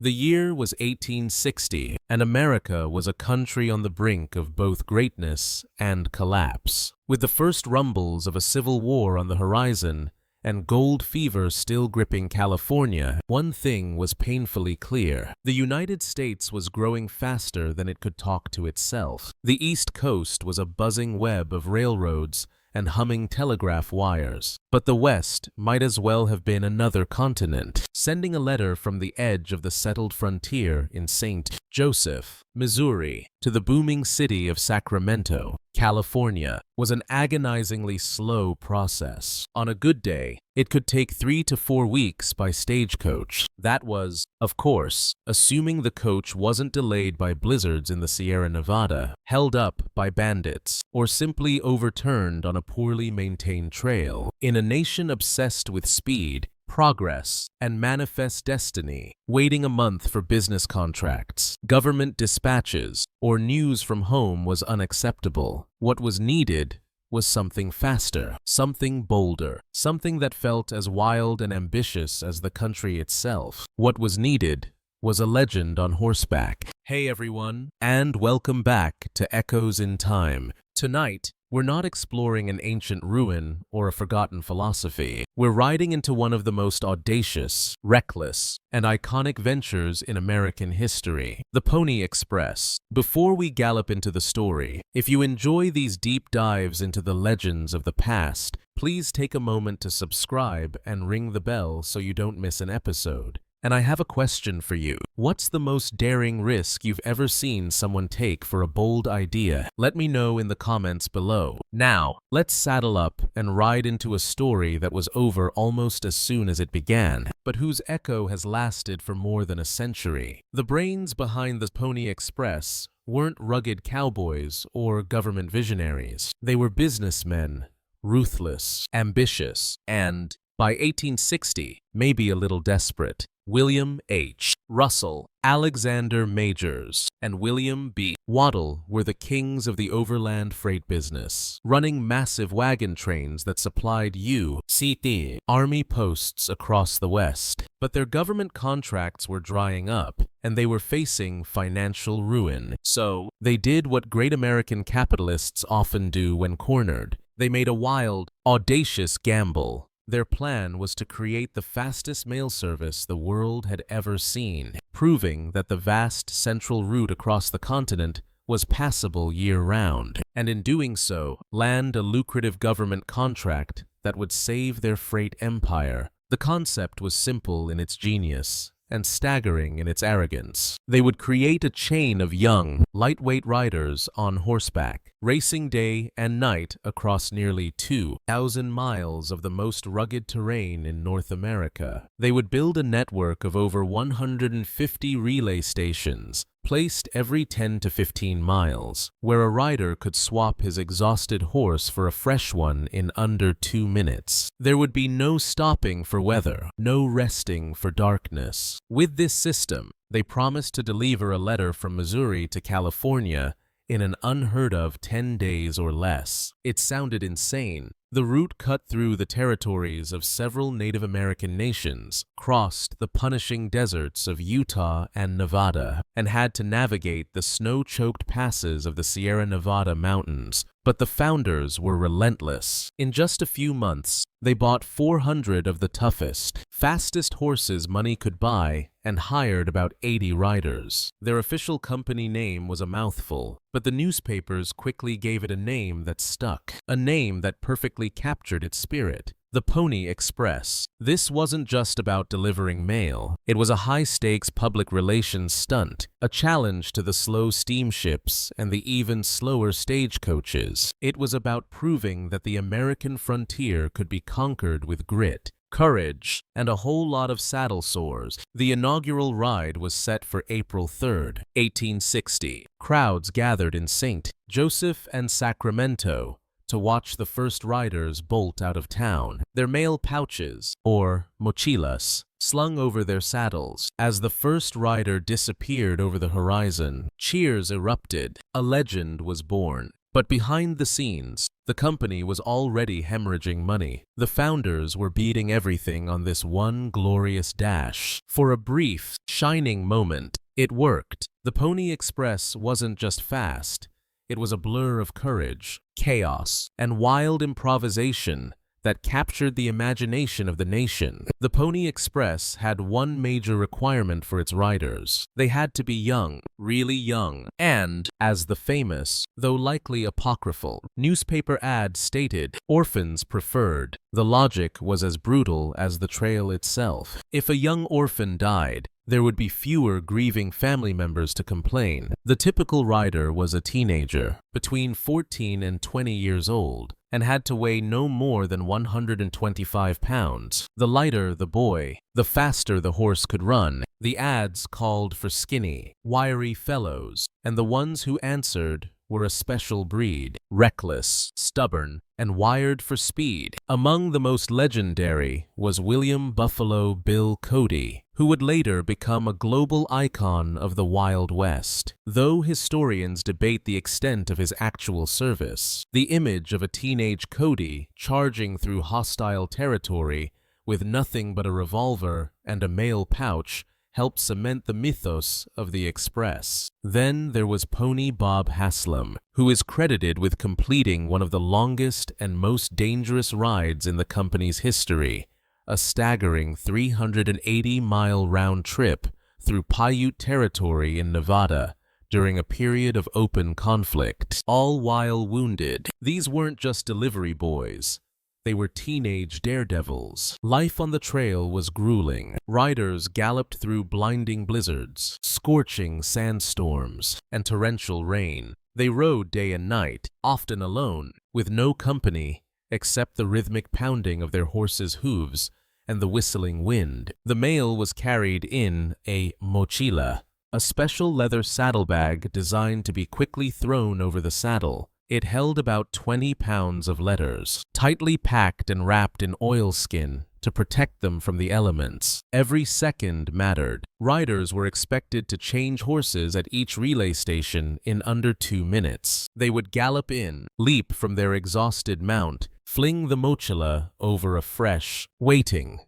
The year was 1860, and America was a country on the brink of both greatness and collapse. With the first rumbles of a civil war on the horizon, and gold fever still gripping California, one thing was painfully clear. The United States was growing faster than it could talk to itself. The East Coast was a buzzing web of railroads and humming telegraph wires. But the West might as well have been another continent. Sending a letter from the edge of the settled frontier in St. Joseph, Missouri, to the booming city of Sacramento, California, was an agonizingly slow process. On a good day, it could take 3 to 4 weeks by stagecoach. That was, of course, assuming the coach wasn't delayed by blizzards in the Sierra Nevada, held up by bandits, or simply overturned on a poorly maintained trail. In a nation obsessed with speed, progress, and manifest destiny, waiting a month for business contracts, government dispatches, or news from home was unacceptable. What was needed was something faster, something bolder, something that felt as wild and ambitious as the country itself. What was needed was a legend on horseback. Hey everyone, and welcome back to Echoes in Time. Tonight, we're not exploring an ancient ruin or a forgotten philosophy. We're riding into one of the most audacious, reckless, and iconic ventures in American history, the Pony Express. Before we gallop into the story, if you enjoy these deep dives into the legends of the past, please take a moment to subscribe and ring the bell so you don't miss an episode. And I have a question for you. What's the most daring risk you've ever seen someone take for a bold idea? Let me know in the comments below. Now, let's saddle up and ride into a story that was over almost as soon as it began, but whose echo has lasted for more than a century. The brains behind the Pony Express weren't rugged cowboys or government visionaries. They were businessmen, ruthless, ambitious, and, by 1860, maybe a little desperate. William H. Russell, Alexander Majors, and William B. Waddell were the kings of the overland freight business, running massive wagon trains that supplied U.S. Army posts across the West. But their government contracts were drying up, and they were facing financial ruin. So, they did what great American capitalists often do when cornered. They made a wild, audacious gamble. Their plan was to create the fastest mail service the world had ever seen, proving that the vast central route across the continent was passable year-round, and in doing so, land a lucrative government contract that would save their freight empire. The concept was simple in its genius and staggering in its arrogance. They would create a chain of young, lightweight riders on horseback, racing day and night across nearly 2,000 miles of the most rugged terrain in North America. They would build a network of over 150 relay stations, placed every 10 to 15 miles, where a rider could swap his exhausted horse for a fresh one in under 2 minutes. There would be no stopping for weather, no resting for darkness. With this system, they promised to deliver a letter from Missouri to California in an unheard-of 10 days or less. It sounded insane. The route cut through the territories of several Native American nations, crossed the punishing deserts of Utah and Nevada, and had to navigate the snow-choked passes of the Sierra Nevada mountains. But the founders were relentless. In just a few months, they bought 400 of the toughest, fastest horses money could buy and hired about 80 riders. Their official company name was a mouthful, but the newspapers quickly gave it a name that stuck, a name that perfectly captured its spirit. The Pony Express. This wasn't just about delivering mail. It was a high-stakes public relations stunt, a challenge to the slow steamships and the even slower stagecoaches. It was about proving that the American frontier could be conquered with grit, courage, and a whole lot of saddle sores. The inaugural ride was set for April 3rd, 1860. Crowds gathered in St. Joseph and Sacramento to watch the first riders bolt out of town, their mail pouches, or mochilas, slung over their saddles. As the first rider disappeared over the horizon, cheers erupted. A legend was born. But behind the scenes, the company was already hemorrhaging money. The founders were beating everything on this one glorious dash. For a brief, shining moment, it worked. The Pony Express wasn't just fast. It was a blur of courage, chaos, and wild improvisation that captured the imagination of the nation. The Pony Express had one major requirement for its riders. They had to be young, really young, and, as the famous, though likely apocryphal, newspaper ad stated, orphans preferred. The logic was as brutal as the trail itself. If a young orphan died, there would be fewer grieving family members to complain. The typical rider was a teenager, between 14 and 20 years old, and had to weigh no more than 125 pounds. The lighter the boy, the faster the horse could run. The ads called for skinny, wiry fellows, and the ones who answered were a special breed, reckless, stubborn, and wired for speed. Among the most legendary was William Buffalo Bill Cody, who would later become a global icon of the Wild West. Though historians debate the extent of his actual service, the image of a teenage Cody charging through hostile territory with nothing but a revolver and a mail pouch helped cement the mythos of the Express. Then there was Pony Bob Haslam, who is credited with completing one of the longest and most dangerous rides in the company's history, a staggering 380-mile round trip through Paiute territory in Nevada during a period of open conflict, all while wounded. These weren't just delivery boys. They were teenage daredevils. Life on the trail was grueling. Riders galloped through blinding blizzards, scorching sandstorms, and torrential rain. They rode day and night, often alone, with no company except the rhythmic pounding of their horses' hooves and the whistling wind. The mail was carried in a mochila, a special leather saddlebag designed to be quickly thrown over the saddle. It held about 20 pounds of letters, tightly packed and wrapped in oilskin to protect them from the elements. Every second mattered. Riders were expected to change horses at each relay station in under 2 minutes. They would gallop in, leap from their exhausted mount, fling the mochila over a fresh, waiting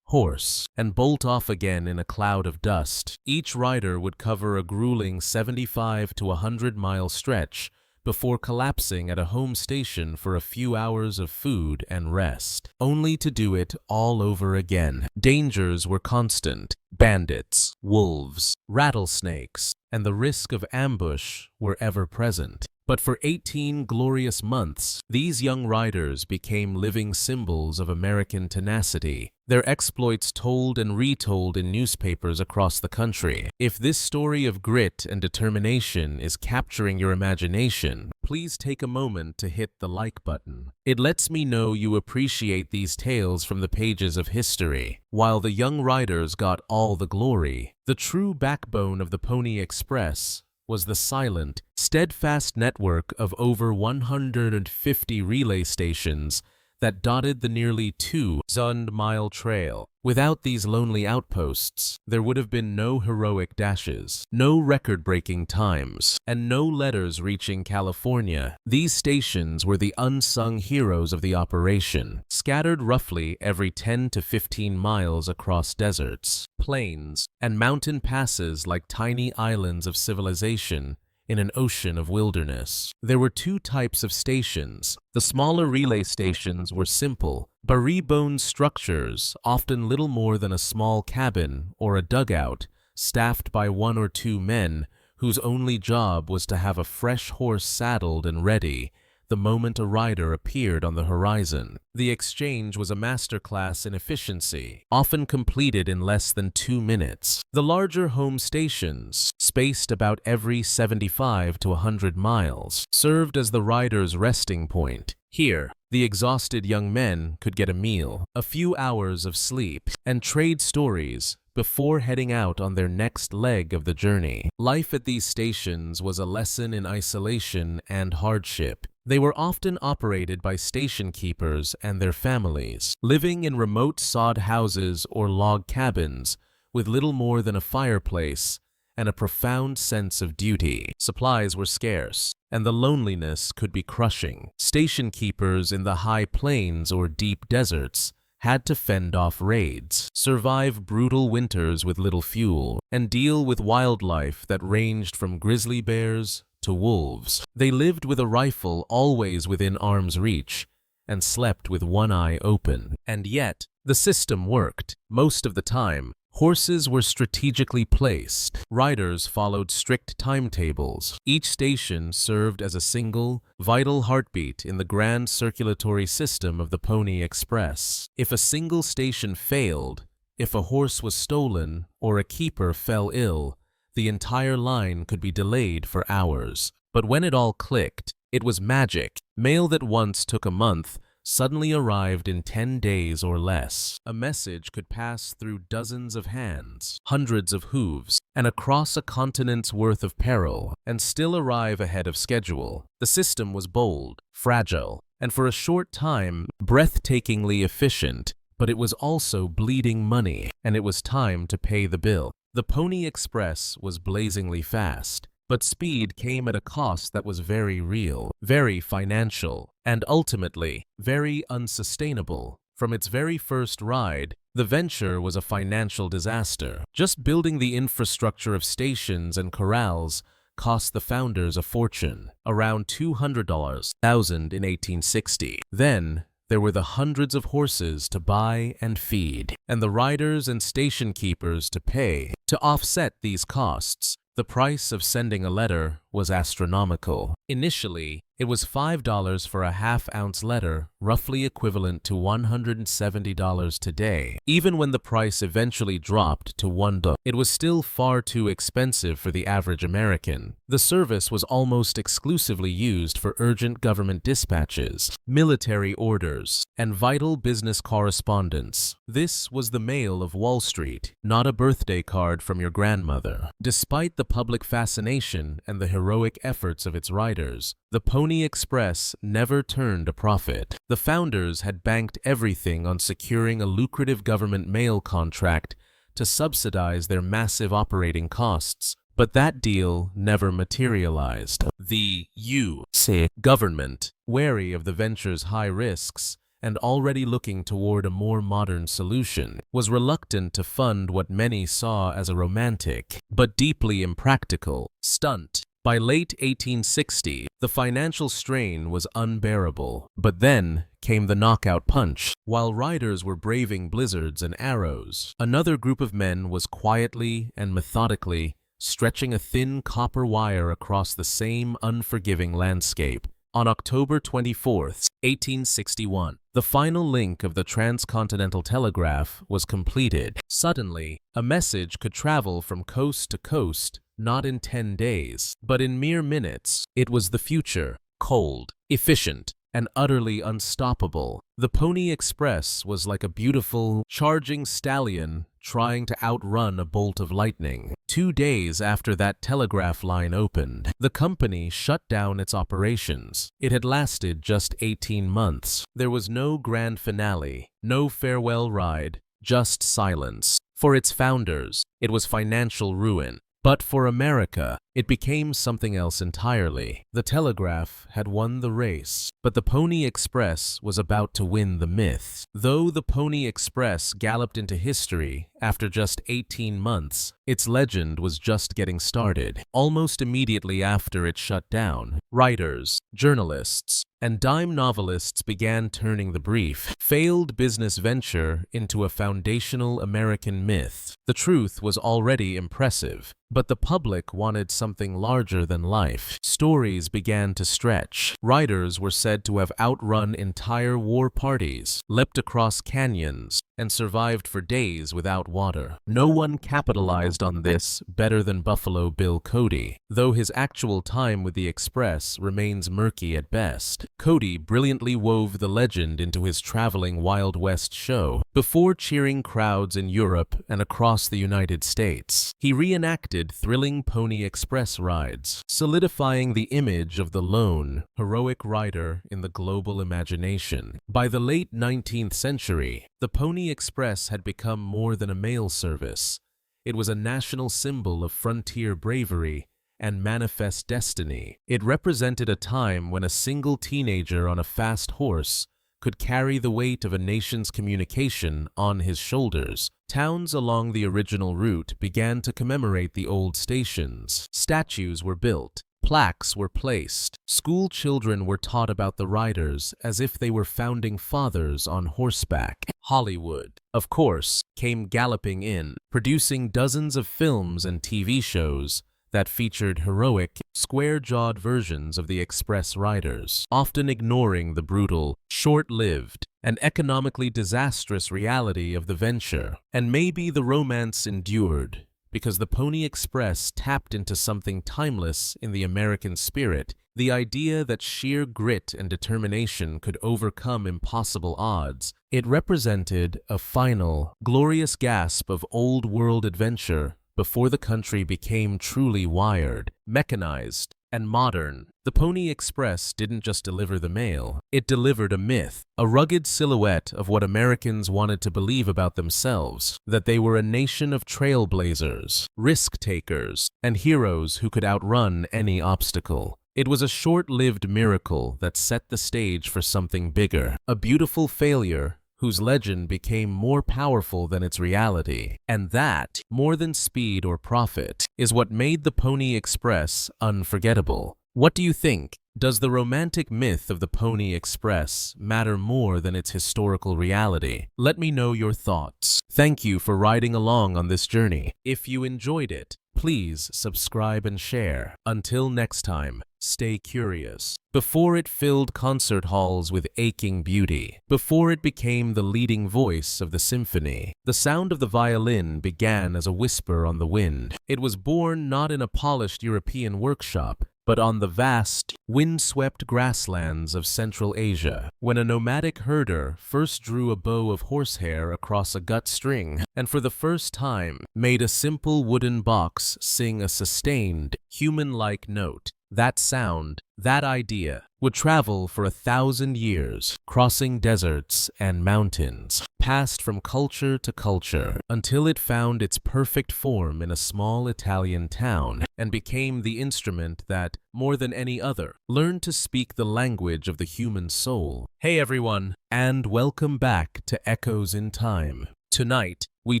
horse, and bolt off again in a cloud of dust. Each rider would cover a grueling 75 to 100-mile stretch before collapsing at a home station for a few hours of food and rest, only to do it all over again. Dangers were constant. Bandits, wolves, rattlesnakes, and the risk of ambush were ever present. But for 18 glorious months, these young riders became living symbols of American tenacity, their exploits told and retold in newspapers across the country. If this story of grit and determination is capturing your imagination, please take a moment to hit the like button. It lets me know you appreciate these tales from the pages of history. While the young riders got all the glory, the true backbone of the Pony Express was the silent, steadfast network of over 150 relay stations that dotted the nearly 2,000-mile trail. Without these lonely outposts, there would have been no heroic dashes, no record-breaking times, and no letters reaching California. These stations were the unsung heroes of the operation, scattered roughly every 10 to 15 miles across deserts, plains, and mountain passes like tiny islands of civilization in an ocean of wilderness. There were 2 types of stations. The smaller relay stations were simple, barré-boned structures, often little more than a small cabin or a dugout, staffed by 1 or 2 men whose only job was to have a fresh horse saddled and ready the moment a rider appeared on the horizon. The exchange was a masterclass in efficiency, often completed in less than 2 minutes. The larger home stations, spaced about every 75 to 100 miles, served as the rider's resting point. Here, the exhausted young men could get a meal, a few hours of sleep, and trade stories before heading out on their next leg of the journey. Life at these stations was a lesson in isolation and hardship. They were often operated by station keepers and their families, living in remote sod houses or log cabins with little more than a fireplace and a profound sense of duty. Supplies were scarce, and the loneliness could be crushing. Station keepers in the high plains or deep deserts had to fend off raids, survive brutal winters with little fuel, and deal with wildlife that ranged from grizzly bears to wolves. They lived with a rifle always within arm's reach and slept with one eye open. And yet, the system worked. Most of the time, horses were strategically placed. Riders followed strict timetables. Each station served as a single, vital heartbeat in the grand circulatory system of the Pony Express. If a single station failed, if a horse was stolen, or a keeper fell ill, the entire line could be delayed for hours. But when it all clicked, it was magic. Mail that once took a month suddenly arrived in 10 days or less. A message could pass through dozens of hands, hundreds of hooves, and across a continent's worth of peril, and still arrive ahead of schedule. The system was bold, fragile, and for a short time, breathtakingly efficient, but it was also bleeding money, and it was time to pay the bill. The Pony Express was blazingly fast, but speed came at a cost that was very real, very financial, and ultimately, very unsustainable. From its very first ride, the venture was a financial disaster. Just building the infrastructure of stations and corrals cost the founders a fortune, around $200,000 in 1860. Then, there were the hundreds of horses to buy and feed, and the riders and station keepers to pay. To offset these costs, the price of sending a letter was astronomical. Initially, it was $5 for a half-ounce letter, roughly equivalent to $170 today. Even when the price eventually dropped to $1, it was still far too expensive for the average American. The service was almost exclusively used for urgent government dispatches, military orders, and vital business correspondence. This was the mail of Wall Street, not a birthday card from your grandmother. Despite the public fascination and the heroic efforts of its riders, the Pony Express never turned a profit. The founders had banked everything on securing a lucrative government mail contract to subsidize their massive operating costs, but that deal never materialized. The U.S. government, wary of the venture's high risks and already looking toward a more modern solution, was reluctant to fund what many saw as a romantic, but deeply impractical, stunt. By late 1860, the financial strain was unbearable. But then came the knockout punch. While riders were braving blizzards and arrows, another group of men was quietly and methodically stretching a thin copper wire across the same unforgiving landscape. On October 24, 1861, the final link of the transcontinental telegraph was completed. Suddenly, a message could travel from coast to coast, not in 10 days, but in mere minutes. It was the future, cold, efficient, and utterly unstoppable. The Pony Express was like a beautiful, charging stallion trying to outrun a bolt of lightning. 2 days after that telegraph line opened, the company shut down its operations. It had lasted just 18 months. There was no grand finale, no farewell ride, just silence. For its founders, it was financial ruin. But for America, it became something else entirely. The telegraph had won the race, but the Pony Express was about to win the myth. Though the Pony Express galloped into history after just 18 months, its legend was just getting started. Almost immediately after it shut down, writers, journalists, and dime novelists began turning the brief, failed business venture into a foundational American myth. The truth was already impressive, but the public wanted something larger than life. Stories began to stretch. Writers were said to have outrun entire war parties, leapt across canyons, and survived for days without water. No one capitalized on this better than Buffalo Bill Cody, though his actual time with the Express remains murky at best. Cody brilliantly wove the legend into his traveling Wild West show. Before cheering crowds in Europe and across the United States, he reenacted thrilling Pony Express rides, solidifying the image of the lone, heroic rider in the global imagination. By the late 19th century, the Pony Express had become more than a mail service. It was a national symbol of frontier bravery and manifest destiny. It represented a time when a single teenager on a fast horse could carry the weight of a nation's communication on his shoulders. Towns along the original route began to commemorate the old stations. Statues were built. Plaques were placed. School children were taught about the riders as if they were founding fathers on horseback. Hollywood, of course, came galloping in, producing dozens of films and TV shows that featured heroic, square-jawed versions of the express riders, often ignoring the brutal, short-lived, and economically disastrous reality of the venture. And maybe the romance endured because the Pony Express tapped into something timeless in the American spirit, the idea that sheer grit and determination could overcome impossible odds. It represented a final, glorious gasp of old-world adventure before the country became truly wired, mechanized, and modern. The Pony Express didn't just deliver the mail, it delivered a myth, a rugged silhouette of what Americans wanted to believe about themselves, that they were a nation of trailblazers, risk-takers, and heroes who could outrun any obstacle. It was a short-lived miracle that set the stage for something bigger, a beautiful failure whose legend became more powerful than its reality. And that, more than speed or profit, is what made the Pony Express unforgettable. What do you think? Does the romantic myth of the Pony Express matter more than its historical reality? Let me know your thoughts. Thank you for riding along on this journey. If you enjoyed it, please subscribe and share. Until next time, stay curious. Before it filled concert halls with aching beauty, before it became the leading voice of the symphony, the sound of the violin began as a whisper on the wind. It was born not in a polished European workshop, but on the vast, wind-swept grasslands of Central Asia, when a nomadic herder first drew a bow of horsehair across a gut string, and for the first time made a simple wooden box sing a sustained, human-like note. That sound, that idea, would travel for 1,000 years, crossing deserts and mountains, passed from culture to culture, until it found its perfect form in a small Italian town, and became the instrument that, more than any other, learned to speak the language of the human soul. Hey everyone, and welcome back to Echoes in Time. Tonight, we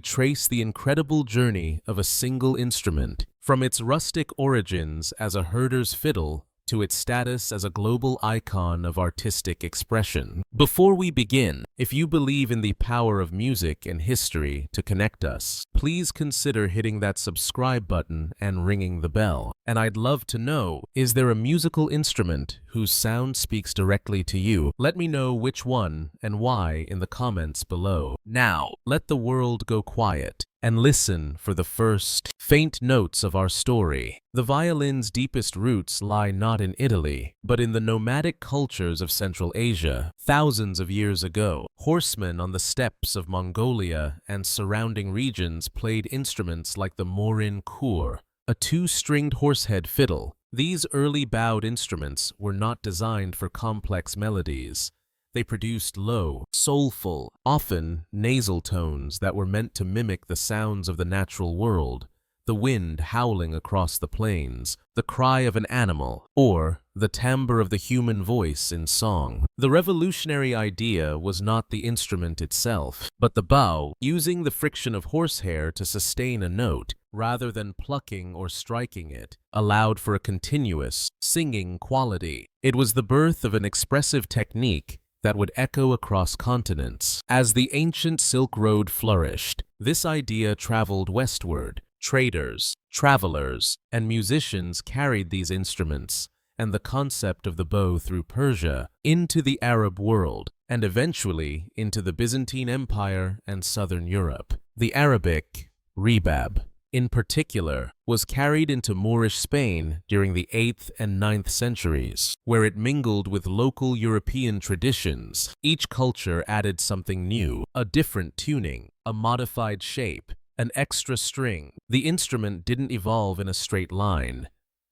trace the incredible journey of a single instrument, from its rustic origins as a herder's fiddle to its status as a global icon of artistic expression. Before we begin, if you believe in the power of music and history to connect us, please consider hitting that subscribe button and ringing the bell. And I'd love to know, is there a musical instrument whose sound speaks directly to you? Let me know which one and why in the comments below. Now, let the world go quiet and listen for the first faint notes of our story. The violin's deepest roots lie not in Italy, but in the nomadic cultures of Central Asia. Thousands of years ago, horsemen on the steppes of Mongolia and surrounding regions played instruments like the morin khur, a two-stringed horsehead fiddle. These early bowed instruments were not designed for complex melodies. They produced low, soulful, often nasal tones that were meant to mimic the sounds of the natural world, the wind howling across the plains, the cry of an animal, or the timbre of the human voice in song. The revolutionary idea was not the instrument itself, but the bow, using the friction of horsehair to sustain a note, rather than plucking or striking it, allowed for a continuous, singing quality. It was the birth of an expressive technique that would echo across continents. As the ancient Silk Road flourished, this idea traveled westward. Traders, travelers, and musicians carried these instruments and the concept of the bow through Persia into the Arab world, and eventually into the Byzantine Empire and southern Europe. The Arabic rebab, in particular, was carried into Moorish Spain during the 8th and 9th centuries, where it mingled with local European traditions. Each culture added something new, a different tuning, a modified shape, an extra string. The instrument didn't evolve in a straight line.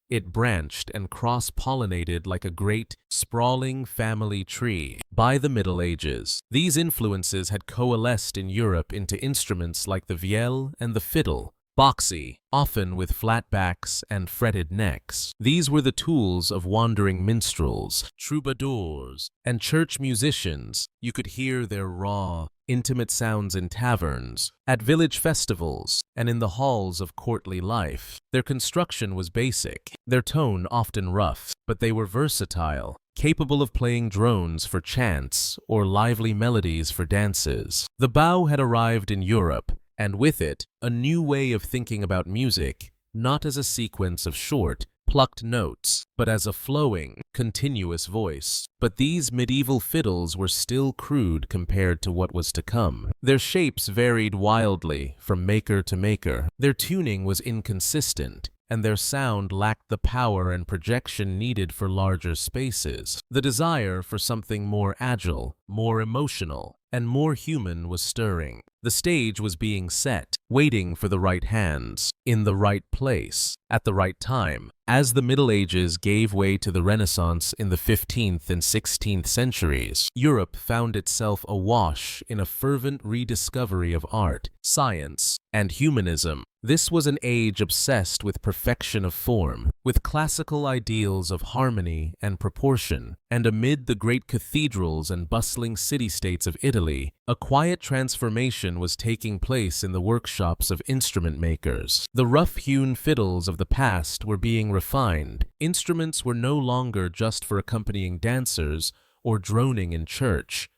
It branched and cross-pollinated like a great, sprawling family tree. By the Middle Ages, these influences had coalesced in Europe into instruments like the viol and the fiddle, boxy, often with flat backs and fretted necks. These were the tools of wandering minstrels, troubadours, and church musicians. You could hear their raw, intimate sounds in taverns, at village festivals, and in the halls of courtly life. Their construction was basic, their tone often rough, but they were versatile, capable of playing drones for chants or lively melodies for dances. The bow had arrived in Europe, and with it, a new way of thinking about music, not as a sequence of short, plucked notes, but as a flowing, continuous voice. But these medieval fiddles were still crude compared to what was to come. Their shapes varied wildly from maker to maker. Their tuning was inconsistent, and their sound lacked the power and projection needed for larger spaces. The desire for something more agile, more emotional, and more human was stirring. The stage was being set, waiting for the right hands, in the right place, at the right time. As the Middle Ages gave way to the Renaissance in the 15th and 16th centuries, Europe found itself awash in a fervent rediscovery of art, science, and humanism. This was an age obsessed with perfection of form, with classical ideals of harmony and proportion, and amid the great cathedrals and bustling city-states of Italy, a quiet transformation was taking place in the workshops of instrument makers. The rough-hewn fiddles of the past were being refined. Instruments were no longer just for accompanying dancers or droning in church.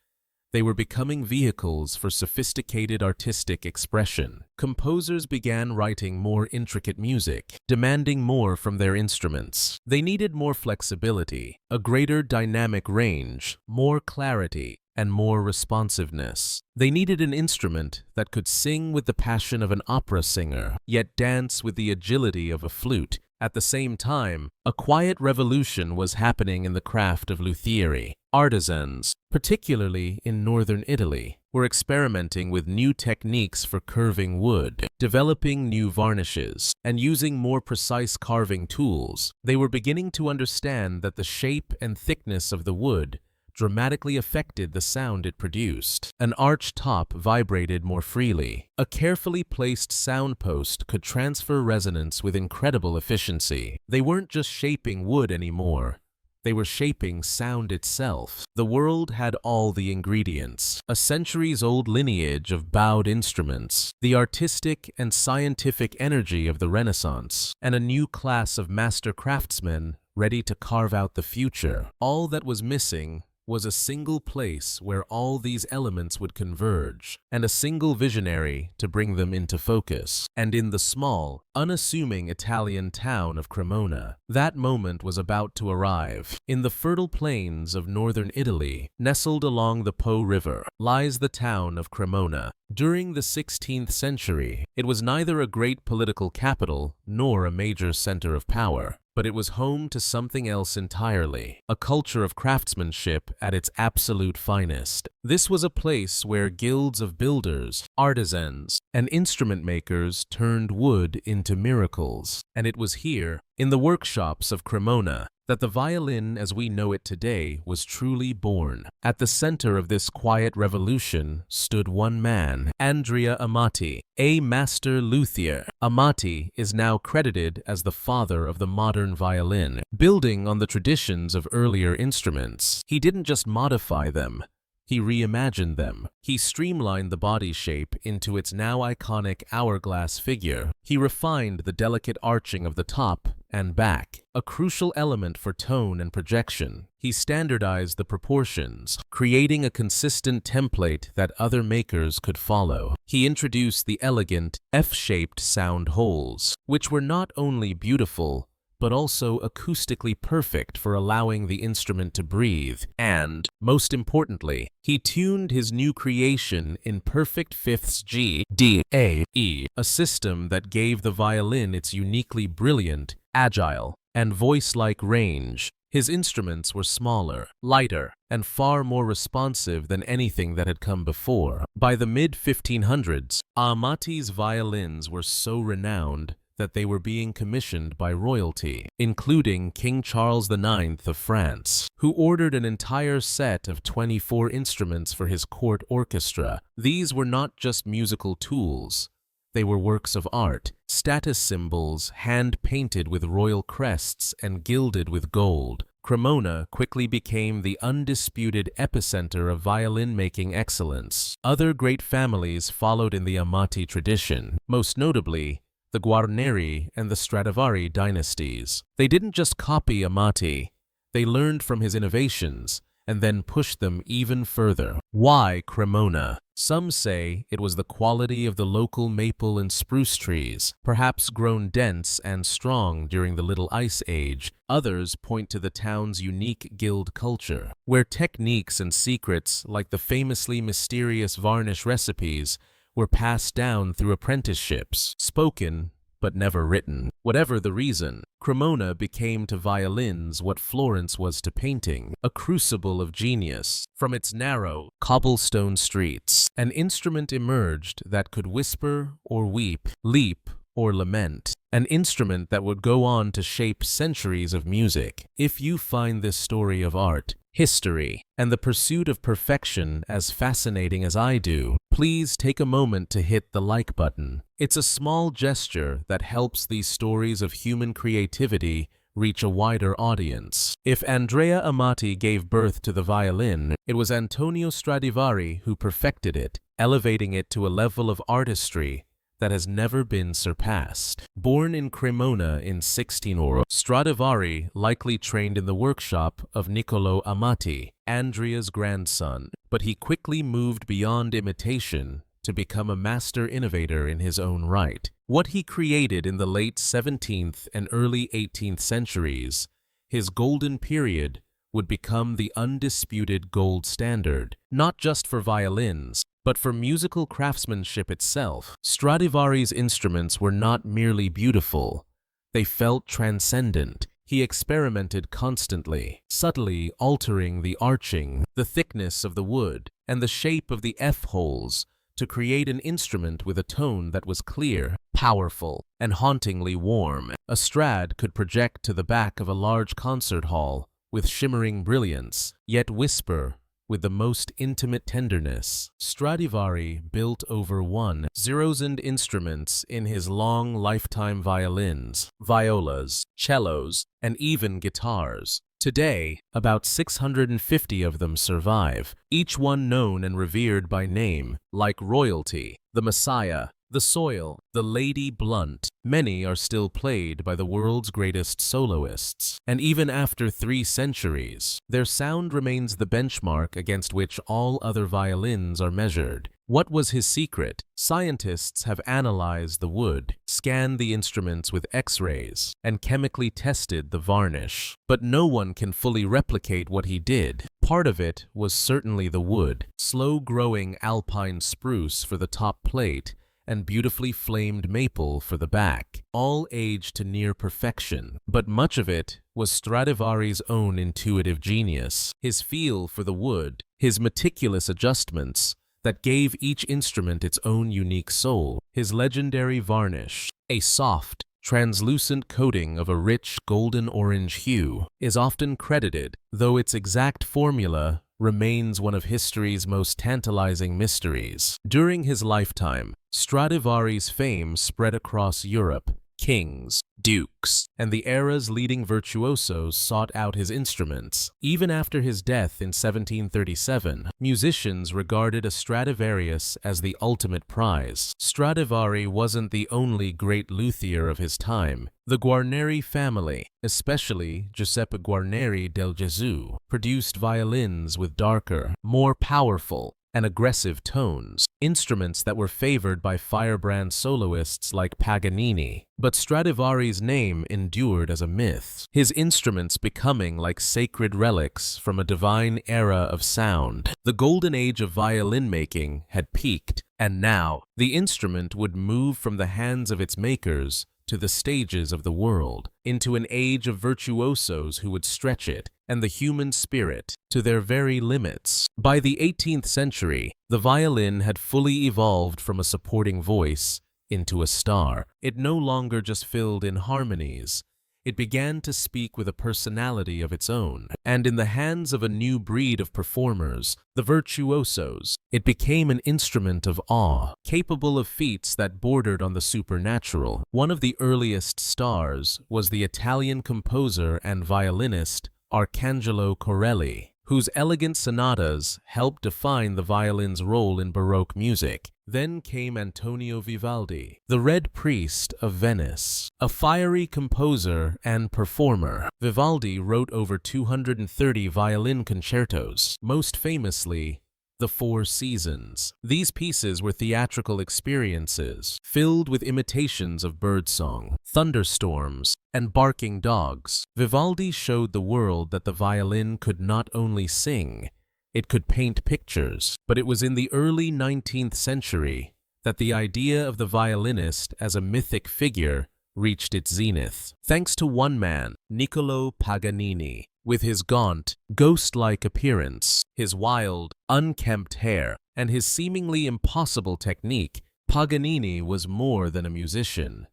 They were becoming vehicles for sophisticated artistic expression. Composers began writing more intricate music, demanding more from their instruments. They needed more flexibility, a greater dynamic range, more clarity, and more responsiveness. They needed an instrument that could sing with the passion of an opera singer, yet dance with the agility of a flute. At the same time, a quiet revolution was happening in the craft of luthiery. Artisans, particularly in northern Italy, were experimenting with new techniques for curving wood, developing new varnishes, and using more precise carving tools. They were beginning to understand that the shape and thickness of the wood dramatically affected the sound it produced. An arched top vibrated more freely. A carefully placed sound post could transfer resonance with incredible efficiency. They weren't just shaping wood anymore. They were shaping sound itself. The world had all the ingredients: a centuries-old lineage of bowed instruments, the artistic and scientific energy of the Renaissance, and a new class of master craftsmen ready to carve out the future. All that was missing was a single place where all these elements would converge, and a single visionary to bring them into focus. And in the small, unassuming Italian town of Cremona, that moment was about to arrive. In the fertile plains of northern Italy, nestled along the Po River, lies the town of Cremona. During the 16th century, it was neither a great political capital nor a major center of power, but it was home to something else entirely, a culture of craftsmanship at its absolute finest. This was a place where guilds of builders, artisans, and instrument makers turned wood into miracles. And it was here, in the workshops of Cremona, that the violin as we know it today was truly born. At the center of this quiet revolution stood one man, Andrea Amati, a master luthier. Amati is now credited as the father of the modern violin. Building on the traditions of earlier instruments, he didn't just modify them, he reimagined them. He streamlined the body shape into its now iconic hourglass figure. He refined the delicate arching of the top and back, a crucial element for tone and projection. He standardized the proportions, creating a consistent template that other makers could follow. He introduced the elegant, F-shaped sound holes, which were not only beautiful, but also acoustically perfect for allowing the instrument to breathe. And, most importantly, he tuned his new creation in perfect fifths G, D, A, E, a system that gave the violin its uniquely brilliant, agile, and voice-like range. His instruments were smaller, lighter, and far more responsive than anything that had come before. By the mid-1500s, Amati's violins were so renowned that they were being commissioned by royalty, including King Charles IX of France, who ordered an entire set of 24 instruments for his court orchestra. These were not just musical tools. They were works of art, status symbols hand-painted with royal crests and gilded with gold. Cremona quickly became the undisputed epicenter of violin-making excellence. Other great families followed in the Amati tradition, most notably the Guarneri and the Stradivari dynasties. They didn't just copy Amati, they learned from his innovations and then pushed them even further. Why Cremona? Some say it was the quality of the local maple and spruce trees, perhaps grown dense and strong during the Little Ice Age. Others point to the town's unique guild culture, where techniques and secrets like the famously mysterious varnish recipes were passed down through apprenticeships, spoken but never written. Whatever the reason, Cremona became to violins what Florence was to painting, a crucible of genius. From its narrow, cobblestone streets, an instrument emerged that could whisper or weep, leap or lament, an instrument that would go on to shape centuries of music. If you find this story of art, history, and the pursuit of perfection as fascinating as I do, please take a moment to hit the like button. It's a small gesture that helps these stories of human creativity reach a wider audience. If Andrea Amati gave birth to the violin, it was Antonio Stradivari who perfected it, elevating it to a level of artistry that has never been surpassed. Born in Cremona in 1600, Stradivari likely trained in the workshop of Niccolò Amati, Andrea's grandson, but he quickly moved beyond imitation to become a master innovator in his own right. What he created in the late 17th and early 18th centuries, his golden period, would become the undisputed gold standard, not just for violins, but for musical craftsmanship itself. Stradivari's instruments were not merely beautiful, they felt transcendent. He experimented constantly, subtly altering the arching, the thickness of the wood, and the shape of the F-holes to create an instrument with a tone that was clear, powerful, and hauntingly warm. A Strad could project to the back of a large concert hall with shimmering brilliance, yet whisper with the most intimate tenderness. Stradivari built over 1,000 instruments in his long lifetime: violins, violas, cellos, and even guitars. Today, about 650 of them survive, each one known and revered by name, like royalty, the Messiah, the Soil, the Lady Blunt. Many are still played by the world's greatest soloists, and even after 3 centuries, their sound remains the benchmark against which all other violins are measured. What was his secret? Scientists have analyzed the wood, scanned the instruments with X-rays, and chemically tested the varnish. But no one can fully replicate what he did. Part of it was certainly the wood, slow-growing alpine spruce for the top plate, and beautifully flamed maple for the back, all aged to near perfection. But much of it was Stradivari's own intuitive genius, his feel for the wood, his meticulous adjustments that gave each instrument its own unique soul. His legendary varnish, a soft, translucent coating of a rich golden-orange hue, is often credited, though its exact formula remains one of history's most tantalizing mysteries. During his lifetime, Stradivari's fame spread across Europe. Kings, dukes, and the era's leading virtuosos sought out his instruments. Even after his death in 1737, musicians regarded a Stradivarius as the ultimate prize. Stradivari wasn't the only great luthier of his time. The Guarneri family, especially Giuseppe Guarneri del Gesù, produced violins with darker, more powerful, and aggressive tones, instruments that were favored by firebrand soloists like Paganini. But Stradivari's name endured as a myth, his instruments becoming like sacred relics from a divine era of sound. The golden age of violin making had peaked, and now the instrument would move from the hands of its makers to the stages of the world, into an age of virtuosos who would stretch it and the human spirit to their very limits. By the 18th century, the violin had fully evolved from a supporting voice into a star. It no longer just filled in harmonies, it began to speak with a personality of its own, and in the hands of a new breed of performers, the virtuosos, it became an instrument of awe, capable of feats that bordered on the supernatural. One of the earliest stars was the Italian composer and violinist Arcangelo Corelli, whose elegant sonatas helped define the violin's role in Baroque music. Then came Antonio Vivaldi, the Red Priest of Venice, a fiery composer and performer. Vivaldi wrote over 230 violin concertos, most famously the Four Seasons. These pieces were theatrical experiences, filled with imitations of birdsong, thunderstorms, and barking dogs. Vivaldi showed the world that the violin could not only sing, it could paint pictures. But it was in the early 19th century that the idea of the violinist as a mythic figure reached its zenith. Thanks to one man, Niccolò Paganini, with his gaunt, ghost-like appearance, his wild, unkempt hair, and his seemingly impossible technique, Paganini was more than a musician.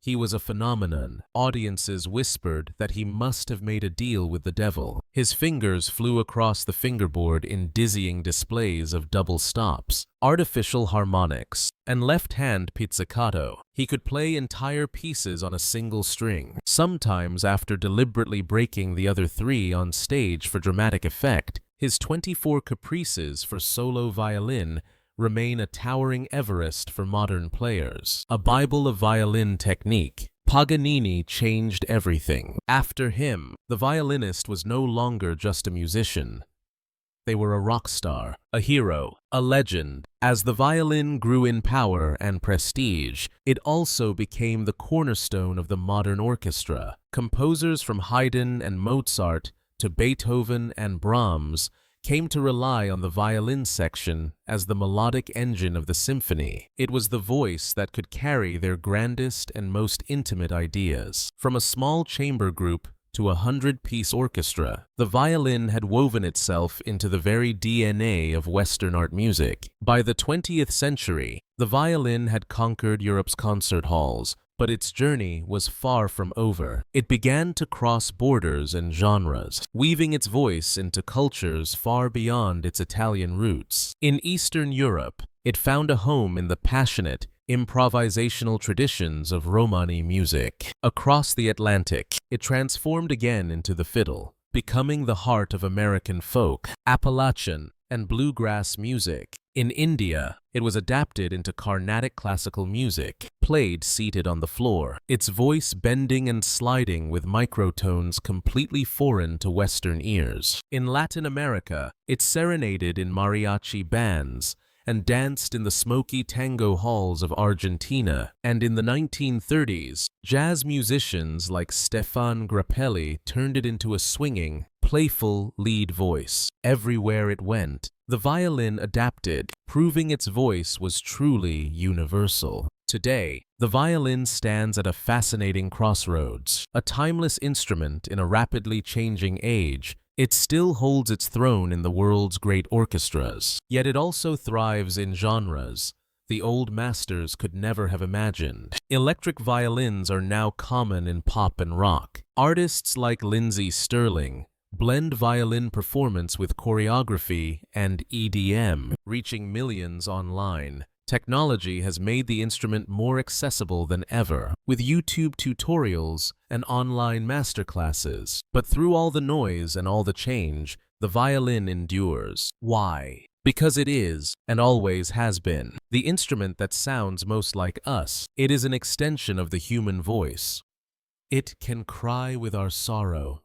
He was a phenomenon. Audiences whispered that he must have made a deal with the devil. His fingers flew across the fingerboard in dizzying displays of double stops, artificial harmonics, and left-hand pizzicato. He could play entire pieces on a single string, sometimes after deliberately breaking the other three on stage for dramatic effect. His 24 caprices for solo violin remain a towering Everest for modern players. A Bible of violin technique, Paganini changed everything. After him, the violinist was no longer just a musician. They were a rock star, a hero, a legend. As the violin grew in power and prestige, it also became the cornerstone of the modern orchestra. Composers from Haydn and Mozart to Beethoven and Brahms came to rely on the violin section as the melodic engine of the symphony. It was the voice that could carry their grandest and most intimate ideas. From a small chamber group to a 100-piece orchestra, the violin had woven itself into the very DNA of Western art music. By the 20th century, the violin had conquered Europe's concert halls, but its journey was far from over. It began to cross borders and genres, weaving its voice into cultures far beyond its Italian roots. In Eastern Europe, it found a home in the passionate, improvisational traditions of Romani music. Across the Atlantic, it transformed again into the fiddle, becoming the heart of American folk, Appalachian, and bluegrass music. In India, it was adapted into Carnatic classical music, played seated on the floor, its voice bending and sliding with microtones completely foreign to Western ears. In Latin America, it serenaded in mariachi bands and danced in the smoky tango halls of Argentina. And in the 1930s, jazz musicians like Stefan Grappelli turned it into a swinging, playful lead voice. Everywhere it went, the violin adapted, proving its voice was truly universal. Today, the violin stands at a fascinating crossroads, a timeless instrument in a rapidly changing age. It still holds its throne in the world's great orchestras, yet it also thrives in genres the old masters could never have imagined. Electric violins are now common in pop and rock. Artists like Lindsey Stirling blend violin performance with choreography and EDM, reaching millions online. Technology has made the instrument more accessible than ever, with YouTube tutorials and online masterclasses. But through all the noise and all the change, the violin endures. Why? Because it is, and always has been, the instrument that sounds most like us. It is an extension of the human voice. It can cry with our sorrow.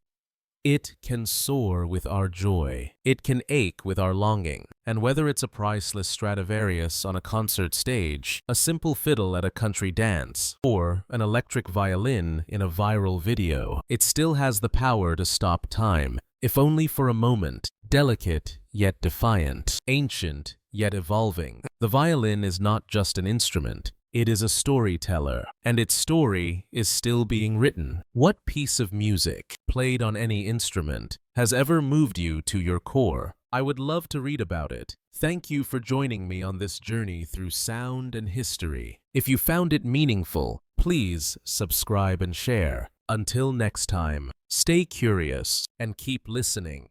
It can soar with our joy. It can ache with our longing. And whether it's a priceless Stradivarius on a concert stage, a simple fiddle at a country dance, or an electric violin in a viral video, it still has the power to stop time, if only for a moment. Delicate yet defiant, ancient yet evolving. The violin is not just an instrument. It is a storyteller, and its story is still being written. What piece of music, played on any instrument, has ever moved you to your core? I would love to read about it. Thank you for joining me on this journey through sound and history. If you found it meaningful, please subscribe and share. Until next time, stay curious and keep listening.